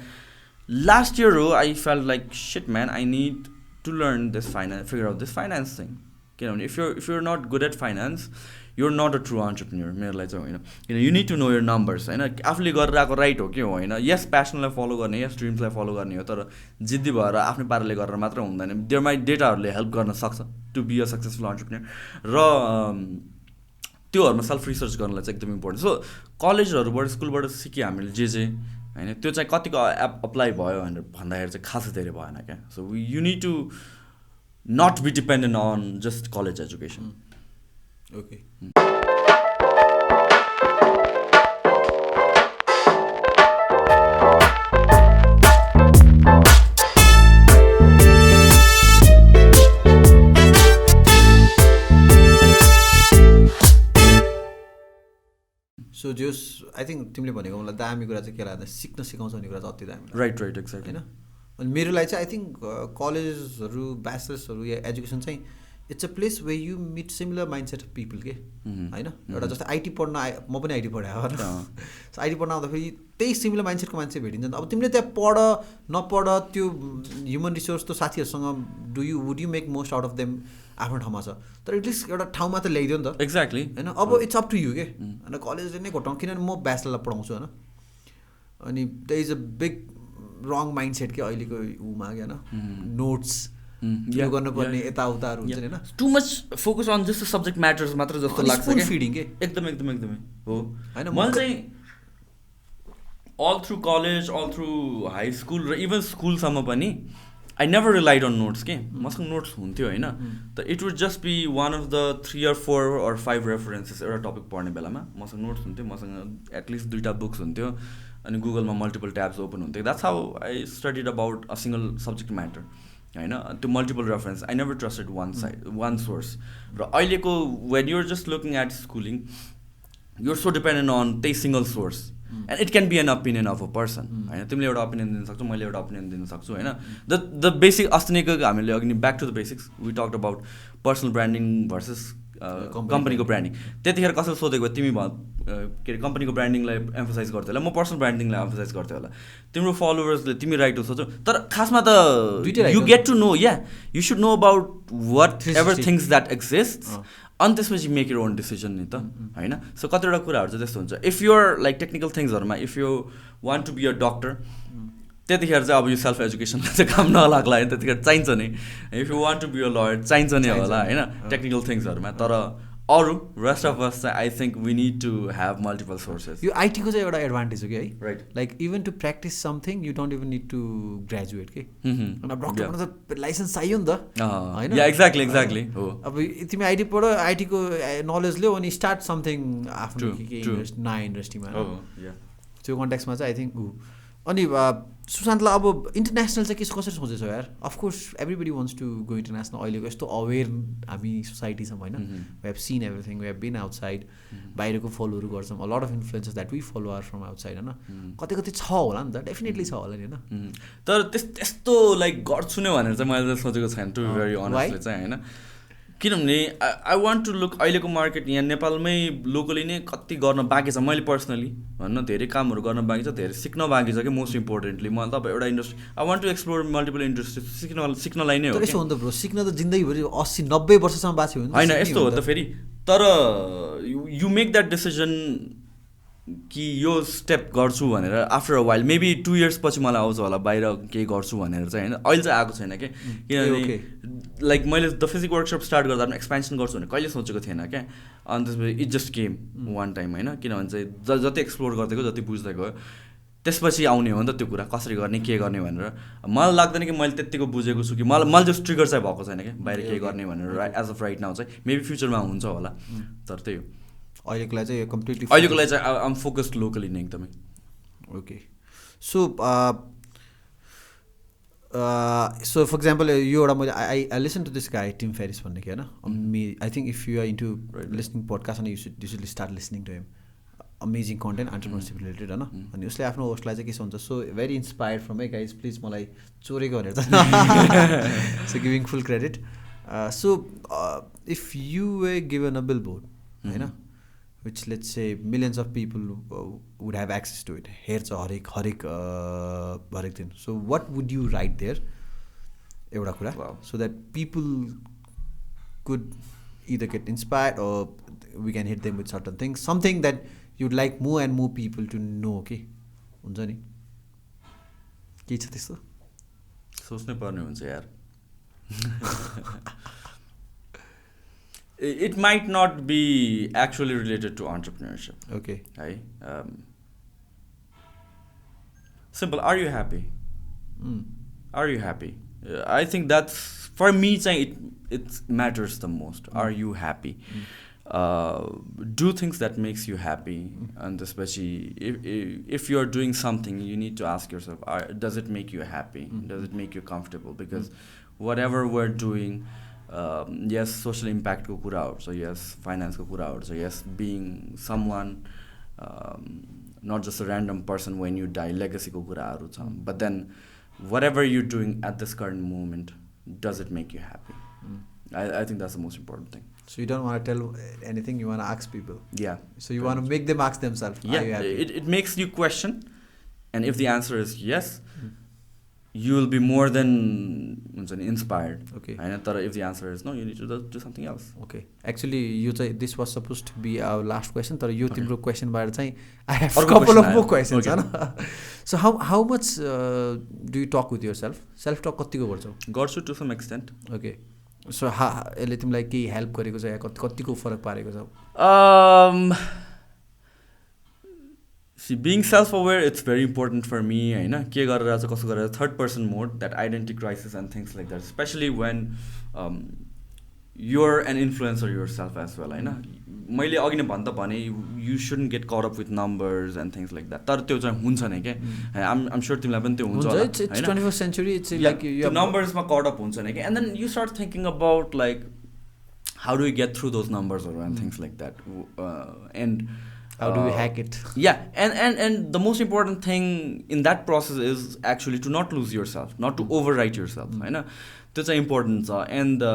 last year हो I felt like shit man I need to learn this finance figure out this finance thing किनभने if you're not good at finance you're not a true entrepreneur मेरोलाई चाहिँ होइन किन you need to know your numbers होइन आफूले गरेर आएको right हो कि होइन यस प्यासनलाई फलो गर्ने यस ड्रिम्सलाई फलो गर्ने हो तर जिद्दी भएर आफ्नै पाराले गरेर मात्र हुँदैन देयर माइ डेटाहरूले हेल्प गर्न सक्छ to be a successful entrepreneur र त्योहरूमा सेल्फ रिसर्च गर्नलाई चाहिँ एकदम इम्पोर्टेन्ट सो कलेजहरूबाट स्कुलबाट सिक्यो हामीले जे होइन त्यो चाहिँ कतिको अप्लाई भयो भनेर भन्दाखेरि चाहिँ खासै धेरै भएन क्या so you need to not be dependent on just college education okay so जोस आई थिङ्क तिमीले भनेको मलाई दामी कुरा चाहिँ के लाग्दा सिक्न सिकाउँछ भन्ने कुरा चाहिँ अति दामी राइट एक्ज्याक्ट होइन अनि मेरो लागि चाहिँ आई थिङ्क कलेजहरू ब्याचलर्सहरू या एजुकेसन चाहिँ it's a place where you meet similar mindset of people के होइन एउटा जस्तै आइटी पढ्न म पनि आइटी पढाएँ हो सो आइटी पढ्न आउँदाखेरि त्यही सिमिलर माइन्ड सेटको मान्छे भेटिन्छ नि त अब तिमीले त्यहाँ पढ नपढ त्यो ह्युमन रिसोर्स त साथीहरूसँग would you make most out of them आफ्नो ठाउँमा छ तर एटलिस्ट एउटा ठाउँमा त ल्याइदियो नि त एक्ज्याक्टली होइन अब इट्स अप टु यु के होइन कलेजले नै घटाउँ किनभने म ब्याचलरलाई पढाउँछु होइन अनि that is a big wrong mind set के अहिलेको उमा क्या होइन नोट्स यो गर्नुपर्ने यताउताहरू हुन्छ नि होइन too much focus on just subject matters मात्र जस्तो लाग्छ स्कुल फिडिङ के एकदमै हो होइन मैले चाहिँ all through college all through high school र इभन स्कुलसम्म पनि I never relied on notes के मसँग नोट्स हुन्थ्यो होइन त it would just be one of the 3 or 4 or 5 references एउटा टपिक पढ्ने बेलामा मसँग नोट्स हुन्थ्यो मसँग एटलिस्ट 2टा बुक्स हुन्थ्यो अनि गुगलमा मल्टिपल ट्याब्स ओपन हुन्थ्यो that's how I studied about a single subject matter होइन त्यो multiple reference I never trusted one source र अहिलेको when you're just looking at schooling you're so dependent on त्यही single source and it can be an opinion of a person होइन तिमीले एउटा opinion दिन सक्छौ मैले एउटा ओपिनियन दिन सक्छु होइन द बेसिक अस्तिको हामीले अघि back to the basics we talked about personal branding versus कम्पनीको ब्रान्डिङ त्यतिखेर कसैले सोधेको तिमी के अरे कम्पनीको ब्रान्डिङलाई एम्फोसाइज गर्थ्यो होला म पर्सनल ब्रान्डिङलाई एम्फोसाइज गर्थ्यो होला तिम्रो फलोवर्सले तिमी राइट हो सोचौ तर खासमा त you get to know you should know about whatever things that exist अनि त्यसपछि मेक युर ओन डिसिजन नि त होइन सो कतिवटा कुराहरू चाहिँ त्यस्तो हुन्छ इफ युर लाइक टेक्निकल थिङ्सहरूमा if you want to be a doctor त्यतिखेर चाहिँ अब यो सेल्फ एजुकेसनलाई चाहिँ काम नलाग्ला होइन त्यतिखेर चाहिन्छ नि if you want to be a lawyer चाहिन्छ नि होला होइन टेक्निकल थिङ्सहरूमा तर अरू रेस्ट अफ अस चाहिँ I think we need to have multiple sources यो आइटीको चाहिँ एउटा एडभान्टेज हो कि है right like even to practice something you don't even need to graduate के डक्टर त लाइसेन्स चाहियो नि त होइन एक्ज्याक्टली हो अब तिमी आइटी पढ आइटीको नलेज लियो अनि स्टार्ट समथिङ आफ्नो नयाँ इन्डस्ट्रीमा त्यो कन्ट्याक्समा चाहिँ आई थिङ्क अनि सुशान्तलाई अब इन्टरनेसनल चाहिँ कसरी सोचेछौ यार of course everybody wants to go international अहिलेको यस्तो अवेर हामी सोसाइटी छौँ होइन we have seen everything we have been outside बाहिरको फलोहरू गर्छौँ a lot of influences that we follow are from outside होइन कति कति छ होला नि त डेफिनेटली छ होला नि होइन तर त्यस्तो लाइक गर्छु नै भनेर चाहिँ मैले सोचेको छैन टु बी भेरी अनेस्टली चाहिँ होइन किनभने आई वान्ट टु लुक अहिलेको मार्केट यहाँ नेपालमै लोकली नै कति गर्न बाँकी छ मैले पर्सनली भन्न धेरै कामहरू गर्न बाँकी छ धेरै सिक्न बाँकी छ कि मोस्ट इम्पोर्टेन्टली मलाई तपाईँ एउटा industry I want to explore multiple industry सिक्नलाई नै हो यसो हो नि त ब्रो सिक्न त जिन्दगीभरि 80-90 वर्षसम्म बाँच्यो भने होइन यस्तो हो त फेरि तर यु मेक द्याट डिसिजन कि यो स्टेप गर्छु भनेर after a while maybe 2 years पछि मलाई आउँछ होला बाहिर केही गर्छु भनेर चाहिँ होइन अहिले चाहिँ आएको छैन क्या किनभने लाइक मैले द फिजिक वर्कसप स्टार्ट गर्दा पनि एक्सपेन्सन गर्छु भने कहिले सोचेको थिएन क्या अनि त्यसपछि it just came one time होइन किनभने चाहिँ जति एक्सप्लोर गर्दै जति बुझ्दै गयो त्यसपछि आउने हो नि त त्यो कुरा कसरी गर्ने के गर्ने भनेर मलाई लाग्दैन कि मैले त्यत्तिको बुझेको छु कि मलाई जस्ट ट्रिगर चाहिँ भएको छैन क्या बाहिर के गर्ने भनेर एज अफ राइट नाउ चाहिँ मेबी फ्युचरमा हुन्छ होला तर त्यही हो अहिलेको लागि चाहिँ कम्प्लिटली अहिलेको लागि चाहिँ आम फोकस्ड लोकली नै एकदमै okay so so for example यो एउटा मैले I listen to this guy Tim Ferriss भन्ने कि होइन I think if you are into listening podcast अनि you should start listening to him amazing content entrepreneurship related होइन अनि उसले आफ्नो होस्टलाई चाहिँ के हुन्छ सो भेरी इन्सपायर्ड फ्रम है गाइज प्लिज मलाई चोरेको भनेर चाहिँ so giving full credit so if you were given a bill board होइन which let's say millions of people would have access to it हेर्छ हरेक दिन so what would you write there एउटा कुरा so that people could either get inspired or we can hit them with certain things something that you'd like more and more people to know okay हुन्छ नि के छ त्यस्तो सोच्नै पर्ने हुन्छ यार It might not be actually related to entrepreneurship. Okay. Right? Simple. Are you happy? Are you happy? I think that's for me. It matters the most. Are you happy? Do things that makes you happy, and especially if you are doing something, you need to ask yourself: does it make you happy? Does it make you comfortable? Because whatever we're doing. Yes, social impact ko kura haru so yes, finance ko kura haru so yes, being someone not just a random person when you die, legacy ko kura haru cha but then whatever you're doing at this current moment, does it make you happy? I think that's the most important thing. So you don't want to tell anything, you want to ask people. Yeah, so you want to make them ask themselves. Yeah, are you happy? It makes you question, and if the answer is yes, you will be more than inspired. Okay. And if the answer is no, you need to do something else. Okay. Actually, this was supposed to be our last question. But you think question by the I have a couple of more questions. Okay. So how much do you talk with yourself? Self talk कतिको गर्छौ? गर्छु to some extent. Okay. So यसले तिमीलाई के help गरेको छ या कतिको फरक पारेको छ? See, being self-aware, it's very important for me. के गरेर छ कसो गरेर third person mode, that identity crisis and things like that. Especially when you're an influencer yourself as well. मैले अघि नै भने you shouldn't get caught up with numbers and things like that. तर त्यो चाहिँ हुन्छ नै के. I'm sure तिमीलाई पनि त्यो हुन्छ होला. It's 21st century. It's like you numbers मा caught up हुन्छ नै के. And then you start thinking about like how do we get through those numbers and things like that. And how do we hack it? Yeah, and the most important thing in that process is actually to not lose yourself, not to overwrite yourself. That's important. And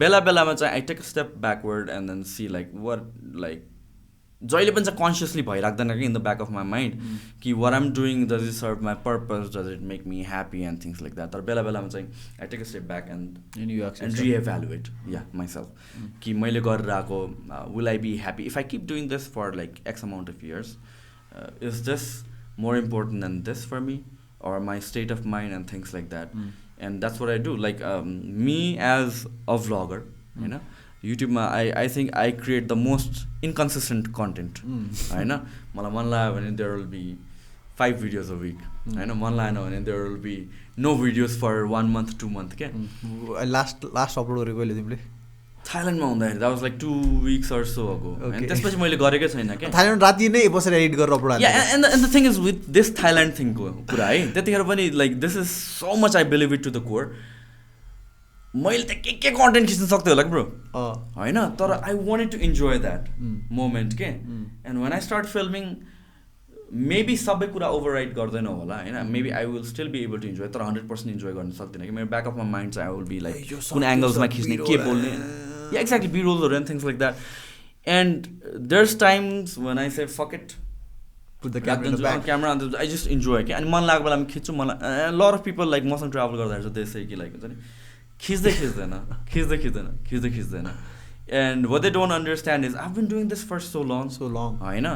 bela ma I take a step backward and then see like what like जहिले पनि चाहिँ consciously भइराख्दैन कि in the back of my mind कि what I'm doing does it serve my purpose does it make me happy and things like that तर बेला बेलामा चाहिँ I take a step back and reevaluate या myself कि मैले गरेर आएको will I be happy if I keep doing this for like x amount of years is this more important than this for me or my state of mind and things like that. And that's what I do. Like me as a vlogger, you know, YouTube I think I create the most inconsistent content. I know मलाई मन लाग्यो भने there will be 5 videos a week. I know मन लागेन भने there will be no videos for 1 month 2 month के. last upload गरेको कहिले तिमीले? थाइल्यान्डमा हुँदाखेरि that was like 2 weeks or so ago. And त्यसपछि मैले गरेकै छैन के. थाइल्यान्ड राति नै बसेर एडिट गरेर अपलोड हाल्नु. Yeah, and the thing is with this Thailand thing को कुरा है त्यतिखेर पनि like this is so much I believe it to the core. मैले त के कन्टेन्ट खिच्न सक्थेँ होला ब्रो हैन तर I wanted to enjoy that moment के and when I start filming maybe सबै कुरा ओभरराइड गर्दैन होला हैन maybe I will still be able to enjoy तर 100% इन्जोय गर्न सक्दिनँ कि मेरो ब्याक अफ माई माइन्ड चाहिँ आई विल बी लाइक कुन एङ्गल्समा खिच्ने के बोल्ने Yeah, exactly, B-rolls and things like that. And there's times when I say fuck it, put the camera in the back. Camera on the, I just enjoy के अनि मन लाग्यो बेलामा खिच्छु मलाई. A lot of people like मसँग travel गर्दाखेरि चाहिँ they say कि like हुन्छ नि खिच्दैन. And what they don't understand is I've been doing this for so long हैन.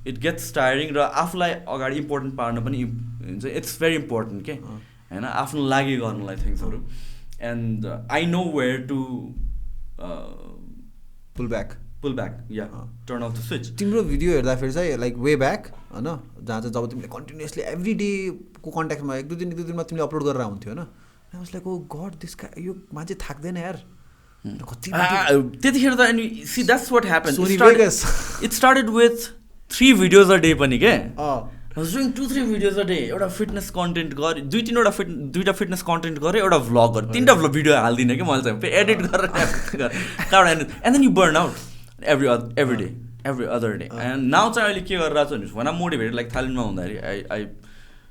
It gets tiring र आफुलाई अगाडि इम्पोर्टेन्ट पार्न पनि हुन्छ. It's very important के हैन, आफ्नो लागि गर्नलाई थिङ्सहरु. And I know where to pull back, yeah, turn off the switch. तिम्रो भिडियो हेर्दाखेरि चाहिँ लाइक वे ब्याक हैन, जहाँ चाहिँ जब तिमीले कन्टिन्युअसली एभ्री डे को कन्ट्याक्टमा एक दुई दिनमा तिमीले अपलोड गरेर आउँथ्यो हैन. I was like, oh god, this guy, यो मान्छे थाक्दैन यार. त्यतिखेर त अनि see that's what happened. It started with 3 videos a day पनि के. I was doing 2-3 videos a day. एउटा फिटनेस कन्टेन्ट गरे, दुईटा फिटनेस कन्टेन्ट गरे, एउटा भ्लग गरे, 3टा भिडियो हाल्दिनँ कि मैले चाहिँ एडिट गरेर. And then you burn out every day, every other day. And now चाहिँ अहिले के गरिरहेको छु भने when I'm motivated, like थाइल्यान्डमा हुँदाखेरि I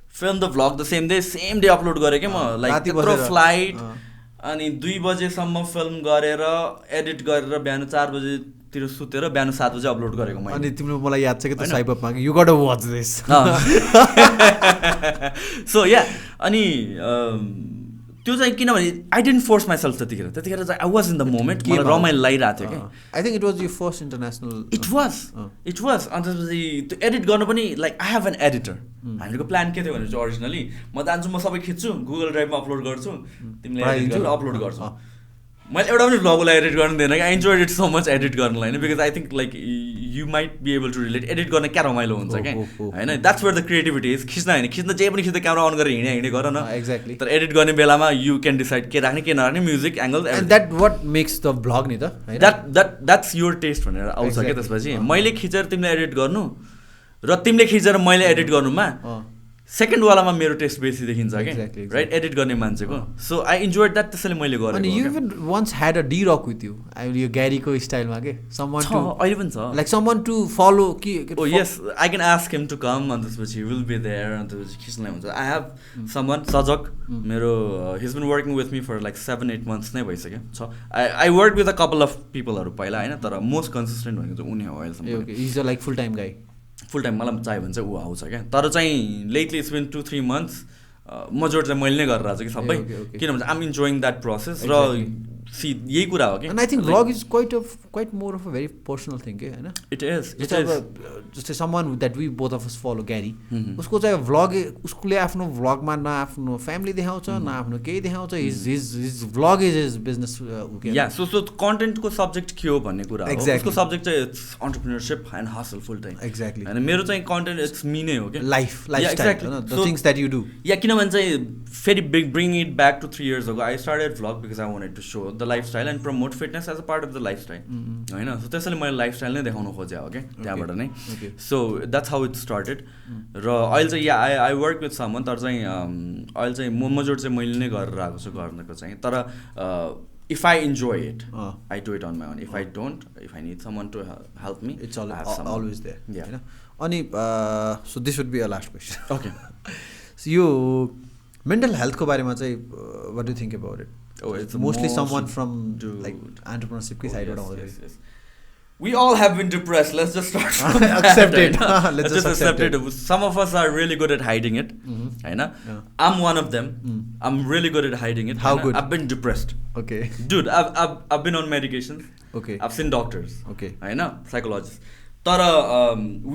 film the vlog the same day upload गरेँ के म. लाइक त्यत्रो फ्लाइट अनि 2 बजेसम्म फिल्म गरेर एडिट गरेर बिहान 4 बजेतिर सुतेर बिहान 7 बजे अपलोड गरेको मैले. अनि तिम्रो मलाई याद छ कि त्यो साइपमा you got to watch this. So yeah अनि त्यो चाहिँ किनभने आई डिडन्ट फोर्स माइसेल्फ त्यतिखेर चाहिँ I was in the moment. मलाई रमाइलो लागिरहेको थियो कि. I think it was your first international. It was अन्त त्यसपछि त्यो एडिट गर्नु पनि like I have an editor. हामीहरूको प्लान के थियो भने चाहिँ ओरिजिनली म जान्छु, म सबै खिच्छु, गुगल ड्राइभमा अपलोड गर्छु, तिमीले अपलोड गर्छु. मैले एउटा पनि भ्लगलाई एडिट गर्नु दिएन कि. I enjoyed it so much edit गर्नलाई होइन, because I think like you might be able to relate. Edit गर्न क्या रमाइलो हुन्छ क्या होइन. That's where the creativity is. खिच्न जे पनि खिच्दा क्यामेरा अन गरेर हिँडे गर न. एक्ज्याक्टली. तर एडिट गर्ने बेलामा यु क्यान डिसाइड के राख्ने के नराख्ने, music angle. And that what makes the vlog नि त. द्याट्स योर टेस्ट भनेर आउँछ क्या. त्यसपछि मैले खिचेर तिमीले एडिट गर्नु र तिमीले खिचेर मैले एडिट गर्नुमा सेकेन्ड वालामा मेरो टेस्ट बेसी देखिन्छ कि, राइट, एडिट गर्ने मान्छेको. So I enjoyed that. त्यसैले मैले गरेँ. अनि you even once had a D rock with you, यो ग्यारीको स्टाइलमा के समवन टु अहिले पनि छ, लाइक समवन टु फलो कि. Oh yes, I can ask him to come अनि त्यसपछि विल बी देयर अनि त्यसपछि खिच्नलाई हुन्छ. आई हेभ समवन सजक मेरो, his been working with me for like 7-8 months नै भइसक्यो छ. I work with a couple of पिपलहरू पहिला होइन, तर मोस्ट कन्सिस्टेन्ट भनेको चाहिँ उनी हो अहिलेसम्म. Is a like full time गाई. फुल टाइम मलाई चाहियो भने चाहिँ ऊ आउँछ क्या. तर चाहिँ लेटली इट्स बिन 2-3 months मजोर चाहिँ मैले नै गरेर आएको छु कि सबै. किनभने आम इन्जोइङ द्याट प्रोसेस र यही कुरा हो कि. And I think vlog is quite more of a very personal thing के होइन. It is. जस्तै someone that we both of us follow Gary, उसको चाहिँ भ्लग, उसले आफ्नो भ्लगमा न आफ्नो फ्यामिली देखाउँछ न आफ्नो केही देखाउँछ. His vlog is his business. Yeah so कन्टेन्टको सब्जेक्ट के हो भन्ने कुरा हो. उसको सब्जेक्ट चाहिँ it's entrepreneurship and hustle full time. Exactly. होइन, मेरो चाहिँ कन्टेन्ट इट्स मी नै हो कि. Lifestyle, the things that you do. Yeah किनभने चाहिँ फेरि bring it back to 3 years ago I started vlog because I wanted to show the lifestyle and promote fitness as a part of the lifestyle होइन. So त्यसैले मैले lifestyle नै देखाउनु खोजेँ हो क्या त्यहाँबाट नै. So that's how it started. र अहिले चाहिँ या आई वर्क विथ समवन. तर चाहिँ अहिले चाहिँ मजोड चाहिँ मैले नै गरेर आएको छु गर्नको चाहिँ. तर if I enjoy it, I do it on my own. If I don't, if I need someone to help me, it's always there. Yeah. Ani, so this would be our last question. Okay. So you mental health ko bare ma chai, what do you think about it? Oh, it's mostly someone from like entrepreneurship ki side oda. Yes. We all have been depressed. Let's just start from that. Accept it. Let's just accept it. Some of us are really good at hiding it. I'm one of them. I'm really good at hiding it. How good? I've been depressed. Okay. Dude, I've been on medications. Okay. I've seen doctors. Okay. Psychologists. तर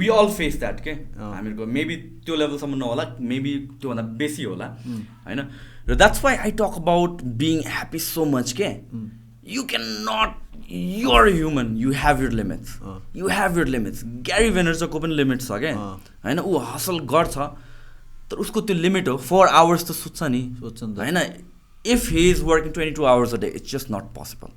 we all face that के. हामीहरूको maybe त्यो लेभलसम्म नहोला, maybe त्योभन्दा बेसी होला होइन. र that's why I talk about being happy so much के. You cannot, you're a human, you have your limits. You have your limits. Gary Vaynerchukको पनि लिमिट छ क्या होइन. ऊ हसल गर्छ तर उसको त्यो लिमिट हो. 4 hours त सुत्छ नि होइन. If he is working 22 hours a day, it's just not possible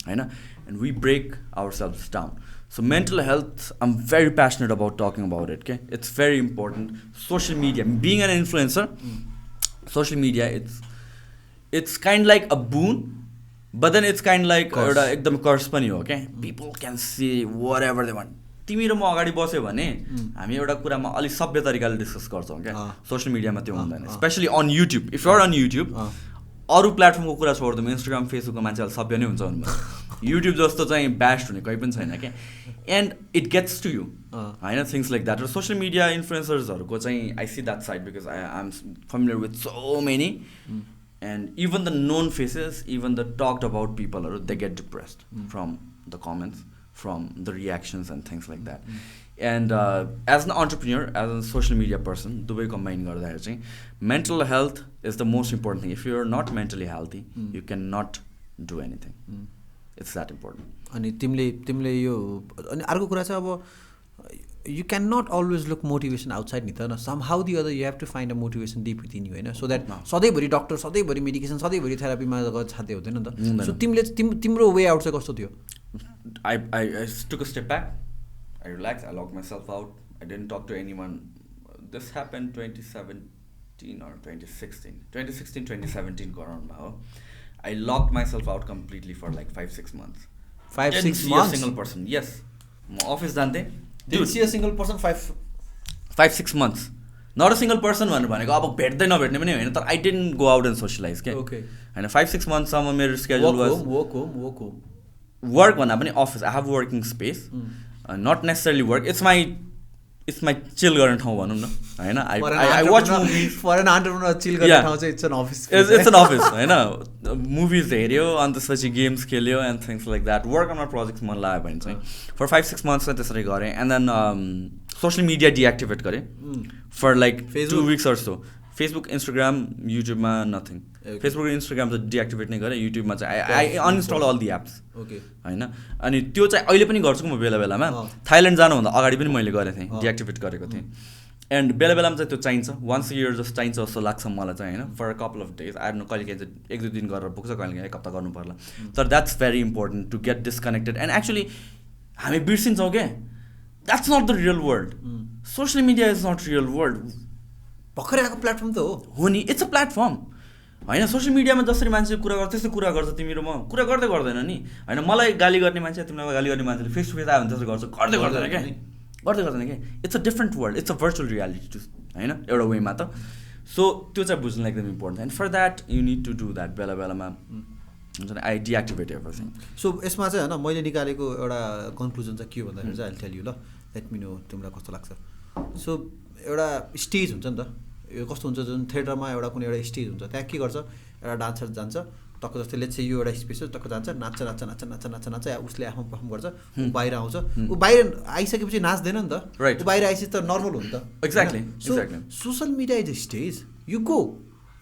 होइन. And we break ourselves down. So mental health, I'm very passionate about talking about it. Okay, it's very important. Social media, being an influencer, social media, it's kind of like a boon, but then it's kind of like एकदम curse पनि हो क्या. People can see whatever they want. तिमी र म अगाडि बस्यो भने हामी एउटा कुरामा अलिक सभ्य तरिकाले डिस्कस गर्छौँ क्या. सोसियल मिडियामा त्यो हुँदैन. Especially on YouTube. If you are on YouTube, अरू प्लेटफर्मको कुरा छोडिदिउँ, इन्स्टाग्राम फेसबुकको मान्छेहरू सभ्य नै हुन्छ भन्नु. युट्युब जस्तो चाहिँ ब्यास्ट हुने कोही पनि छैन क्या and it gets to you होइन थिङ्स लाइक द्याट र सोसियल मिडिया इन्फ्लुएन्सर्सहरूको चाहिँ I see that side because I am familiar with so many and even the known faces even the talked about पिपलहरू they get depressed from the comments from the reactions and things like that and as an entrepreneur as a social media person दुवै combine गर्दाखेरि चाहिँ mental health is the most important thing if you are not mentally healthy you can not do anything it's that important अनि तिमीले यो अनि अर्को कुरा चाहिँ अब you can not always look motivation outside नि त somehow the other you have to find a motivation deep within you होइन सो द्याट सधैँभरि डक्टर सधैँभरि मेडिकेसन सधैँभरि थेरापीमा गएर छाते हुँदैन नि त सो तिम्रो वे आउट चाहिँ कस्तो थियो I took a step back. I relaxed. I locked myself out. I didn't talk to anyone. This happened 2017 or 2016. 2016-2017 corona. I locked myself out completely for like 5-6 months. 5-6 months? Didn't see a single person. Yes. Office dante. Didn't see a single person 5-6 months. Not a single person भनेको अब भेट्दै नभेट्ने पनि होइन तर I didn't go out and socialize के Okay. होइन 5-6 months सम्म मेरो schedule was work home. Work भन्दा पनि office I have working space not necessarily work it's my chill गर्ने ठाउँ भनौँ न होइन I watch movies for an entrepreneur chill गर्ने ठाउँ चाहिँ it's an office it's an office होइन मुभिज हेऱ्यो अनि त्यसपछि गेम्स खेल्यो and things like that work on projects मन लाग्यो भने चाहिँ फर 5-6 months चाहिँ त्यसरी गरेँ and then social media deactivate गरेँ for like 2 weeks or so Facebook Instagram युट्युबमा नथिङ फेसबुक र इन्स्टाग्राम चाहिँ डिएक्टिभेट नै गरेँ युट्युबमा चाहिँ I uninstall all the apps होइन अनि त्यो चाहिँ अहिले पनि गर्छु म बेला बेलामा थाइल्यान्ड जानुभन्दा अगाडि पनि मैले गरेको थिएँ डिएक्टिभेट गरेको थिएँ एन्ड बेला बेलामा चाहिँ त्यो चाहिन्छ वन्स इयर जस्तो चाहिन्छ जस्तो लाग्छ मलाई चाहिँ होइन for a couple of days आएर कहिले काहीँ चाहिँ 1-2 दिन गरेर पुग्छ कहिले काहीँ 1 हप्ता गर्नु पर्ला तर that's very important to get disconnected and actually हामी बिर्सिन्छौँ क्या that's not the real world social media is not real world भर्खरै आएको प्लेटफर्म त हो नि इट्स अ प्लेटफर्म होइन सोसियल मिडियामा जसरी मान्छे कुरा गर्छ त्यस्तो कुरा गर्छ तिमी र म कुरा गर्दै गर्दैन नि होइन मलाई गाली गर्ने मान्छे तिमीलाई गाली गर्ने मान्छेले फेस टु फेस आयो भने त्यसरी गर्छ गर्दै गर्दैन क्या it's a different world it's a virtual reality too होइन एउटा वेमा त सो त्यो चाहिँ बुझ्नु एकदम important and for that you need to do that बेला बेलामा हुन्छ नि आई डिएक्टिभेट एभ्रिथिङ सो यसमा चाहिँ होइन मैले निकालेको एउटा कन्क्लुजन चाहिँ के हो भन्दाखेरि चाहिँ आई टेल यु ल लेट मी नो तिमीलाई कस्तो लाग्छ सो एउटा स्टेज हुन्छ नि त यो कस्तो हुन्छ जुन थिएटरमा एउटा कुनै एउटा स्टेज हुन्छ त्यहाँ के गर्छ एउटा डान्सर जान्छ टक्क जस्तै लेट्स से यो एउटा स्पेस हो टक्क जान्छ नाच्छ उसले आफ्नो पर्फर्म गर्छ ऊ बाहिर आउँछ ऊ बाहिर आइसकेपछि नाच्दैन नि त ऊ बाहिर आइसकेपछि त नर्मल हो नि त exactly social media is a stage you go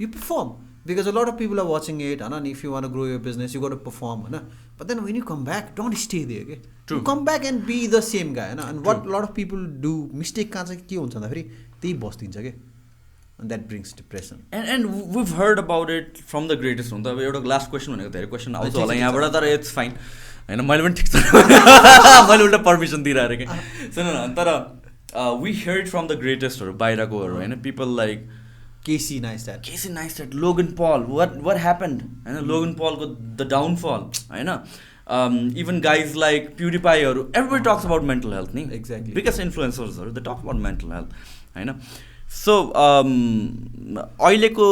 you perform because a lot of people are watching it होइन अनि if you want grow your business you got to perform होइन but then when you come back don't stay there के come back and be the same guy होइन अनि what lot of people do mistake कहाँ चाहिँ के हुन्छ भन्दाखेरि त्यही बस्दिन्छ कि and that brings depression and we've heard about it from the greatest हुन त अब एउटा लास्ट क्वेसन भनेको धेरै क्वेसन आउँछ होला यहाँबाट तर इट्स फाइन होइन मैले पनि ठिक छ मैले उल्टा पर्मिसन दिइरहेको कि सुन न तर वी हियर्ड फ्रम द ग्रेटेस्टहरू बाहिरकोहरू होइन पिपल लाइक केसी नाइस्टेट लोगन पल what happened होइन लोगन पलको द डाउनफल होइन इभन गाइज लाइक प्युरिफाईहरू everybody talks about mental health नि एक्ज्याक्टली बिगेस्ट इन्फ्लुएन्सर्सहरू the talk about mental health होइन सो अहिलेको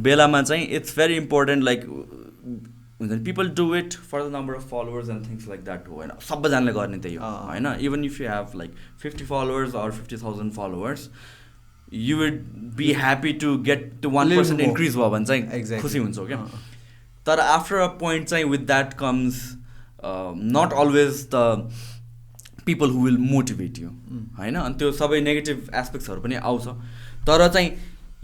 बेलामा चाहिँ इट्स भेरी इम्पोर्टेन्ट लाइक हुन्छ नि people do it for the number of followers and things like that हो होइन सबैजनाले गर्ने त्यही हो होइन even if you have like 50 followers or 50,000 followers you would be happy to get to 1% increase भयो भने चाहिँ खुसी हुन्छौ क्या तर आफ्टर अ पोइन्ट चाहिँ with that comes not always the people who will motivate you होइन अनि त्यो सबै नेगेटिभ एस्पेक्ट्सहरू पनि आउँछ तर चाहिँ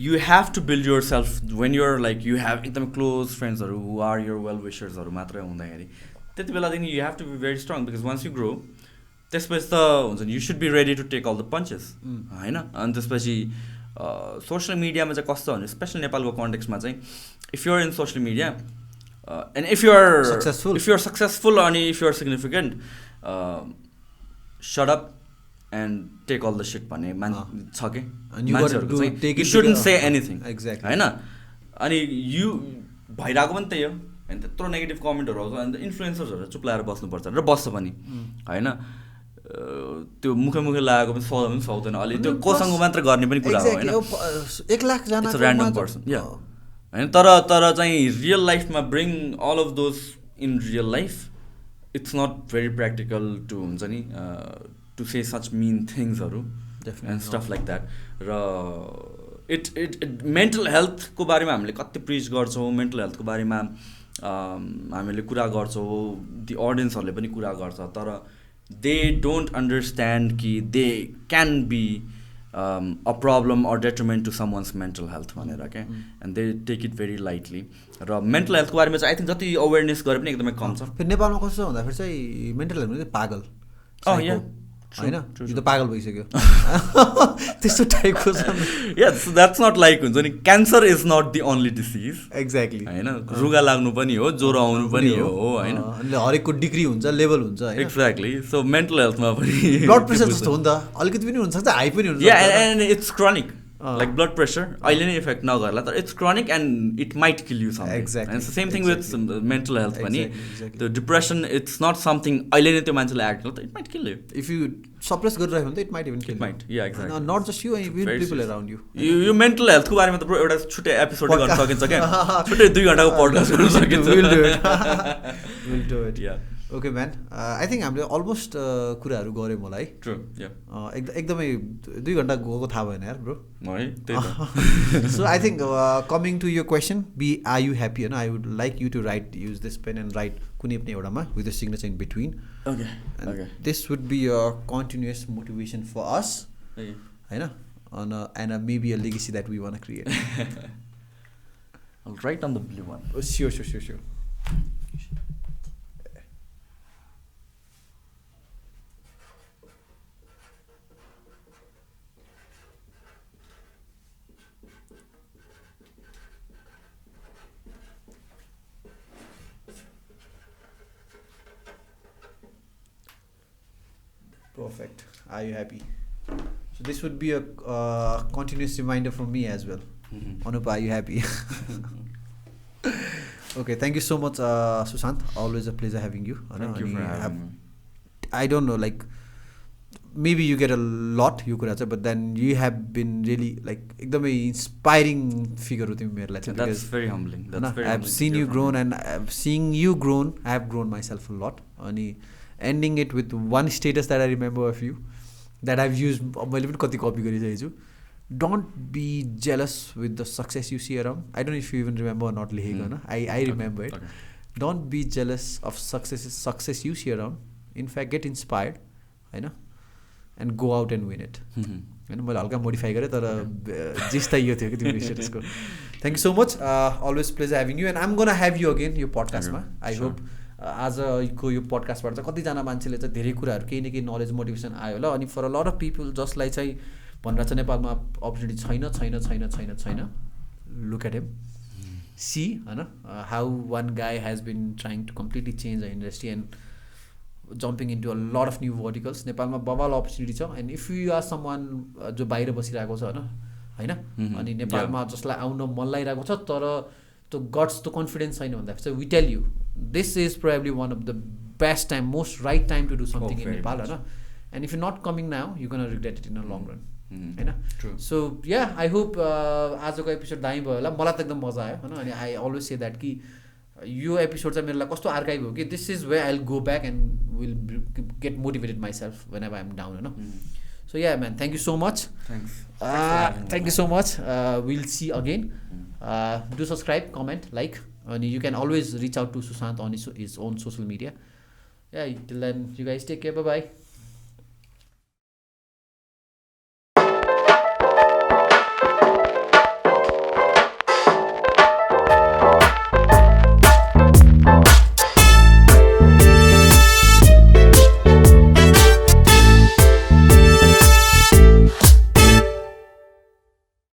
you have to build yourself when you're like you have एकदमै क्लोज फ्रेन्ड्सहरू हु आर योर वेल विशर्सहरू मात्रै हुँदाखेरि त्यति बेलादेखि you have to be very strong because once you grow त्यसपछि त हुन्छ नि you should be ready to take all the punches होइन अनि त्यसपछि सोसियल मिडियामा चाहिँ कस्तो भने स्पेसली नेपालको कन्टेक्स्टमा चाहिँ if you're in social media and if you're successful अनि if you're significant shut up and take all the shit भन्ने छ कि मान्छेहरूको चाहिँ you shouldn't say anything होइन अनि यु भइरहेको पनि त्यही हो होइन त्यत्रो नेगेटिभ कमेन्टहरू आउँछ अन्त इन्फ्लुएन्सर्सहरू चुप लगाएर बस्नुपर्छ र बस्छ पनि होइन त्यो मुखे लागेको पनि सौदा पनि सक्दैन अलि त्यो कोसँग मात्र गर्ने पनि कुरा हो होइन 1 लाख जना ऱ्यान्डम पर्सन या होइन तर चाहिँ रियल लाइफमा bring all of those in real life it's not very practical to हुन्छ नि to say such mean things and stuff like that र इट मेन्टल हेल्थको बारेमा हामीले कति प्रिच गर्छौँ, मेन्टल हेल्थको बारेमा हामीले कुरा गर्छौँ, दि अडियन्सहरूले पनि कुरा गर्छ, तर दे डोन्ट अन्डरस्ट्यान्ड कि they can be a problem or detriment to someone's mental health भनेर क्या, and they take it very lightly. र मेन्टल हेल्थको बारेमा चाहिँ आई थिङ्क जति अवेरनेस गरे पनि एकदमै कम छ। फेरि नेपालमा कस्तो भन्दाखेरि चाहिँ मेन्टल हेल्थ भने पागल होइन, यो त पागल भइसक्यो त्यस्तो टाइपको छ। या सो द्याट्स नट लाइक हुन्छ नि cancer is not the only disease, exactly होइन, रुगा लाग्नु पनि हो, ज्वरो आउनु पनि हो, होइन, हरेकको डिग्री हुन्छ, लेभल हुन्छ, एक्ज्याक्टली। सो मेन्टल हेल्थमा पनि ब्लड प्रेसर जस्तो हो नि त, अलिकति पनि हुनसक्छ, हाई पनि हुन्छ, and it's chronic like blood pressure अहिले नै इफेक्ट नगर्ला, तर it's chronic and it might kill you something. And same thing with mental health पनि, त्यो डिप्रेसन इट्स नट समथिङ अहिले नै त्यो मान्छेलाई एक्ट गर्छ, it might kill you if you suppress गरिरहेको भने त it might even kill might. या exactly, not just you, even people around you. यो मेन्टल हेल्थको बारेमा त एउटा छुट्टै एपिसोड गर्न सकिन्छ क्या, छुट्टै 2 घन्टाको पडकास्ट गर्न सकिन्छ। We'll do it. Yeah. Okay, man. I think हामीले अलमोस्ट कुराहरू गऱ्यौँ होला है। ट्रु, एकदमै 2 घन्टा गएको थाहा भएन यार ब्रो। है त्यही त। So I think coming to यो क्वेसन, आर यु ह्याप्पी, होइन, I would like you to write, use this pen and write कुनै पनि एउटामा with the signature in between. Okay, this would be a continuous motivation for us, होइन, and maybe a legacy that we want create. I'll write on the blue one. Sure. Perfect. Are you happy? So this would be a continuous reminder from me as well. Anupa, are you happy? Okay, thank you so much, Sushant. Always a pleasure having you. Thank you for having me. I don't know, like, maybe you get a lot, you could answer, but then you have been really, like, एकदमै inspiring figure हो तिमी मेरो लागि। That's very humbling. That's very humbling. I've seen you grown, and seeing you grown, I have grown myself a lot. अनि ending it with one status that I remember of you, that I've used, मैले पनि कति copy गरिसकेको छु। Don't be jealous with the success you see around. I don't know if you even remember or not लेखेको होइन, I remember it. Don't be jealous of success you see around. In fact, get inspired, होइन, and go out and win it. होइन, मैले हल्का modify गरेँ, तर जिस त यो थियो कि तिम्रो स्टेटसको। Thank you so much, always pleasure having you, and I'm gonna have you again यो पडकास्टमा। आई होप आजको यो पडकास्टबाट चाहिँ कतिजना मान्छेले चाहिँ धेरै कुराहरू केही न केही नलेज मोटिभेसन आयो होला, अनि for a lot of people जसलाई चाहिँ भनेर चाहिँ नेपालमा अपर्च्युनिटी छैन, लुक एट हिम, सी, होइन, how one guy has been trying to completely change the industry and jumping into a lot of new verticals. नेपालमा बबाल अपर्च्युनिटी छ, and if you are someone जो बाहिर बसिरहेको छ होइन, अनि नेपालमा जसलाई आउन मन लागिरहेको छ तर त्यो गट्स त्यो कन्फिडेन्स छैन भन्दाखेरि चाहिँ we tell you this is probably one of the best time, most right time to do something in Nepal, होइन, and if you not coming now you gonna regret it in a long run, होइन। So yeah, I hope आजको episode दामी भयो होला, मलाई त एकदम मजा आयो, होइन, अनि आई अलवेज से द्याट कि यो एपिसोड चाहिँ मेरो लागि कस्तो आर्काइभ हो कि this is way I will go back and will get motivated myself whenever I am down, होइन। So yeah man, thank you so much, thank you so much, will see again, do subscribe, comment, like, अनि you can always reach out to Sushant on his own social media. Yeah, till then you guys take care, bye by.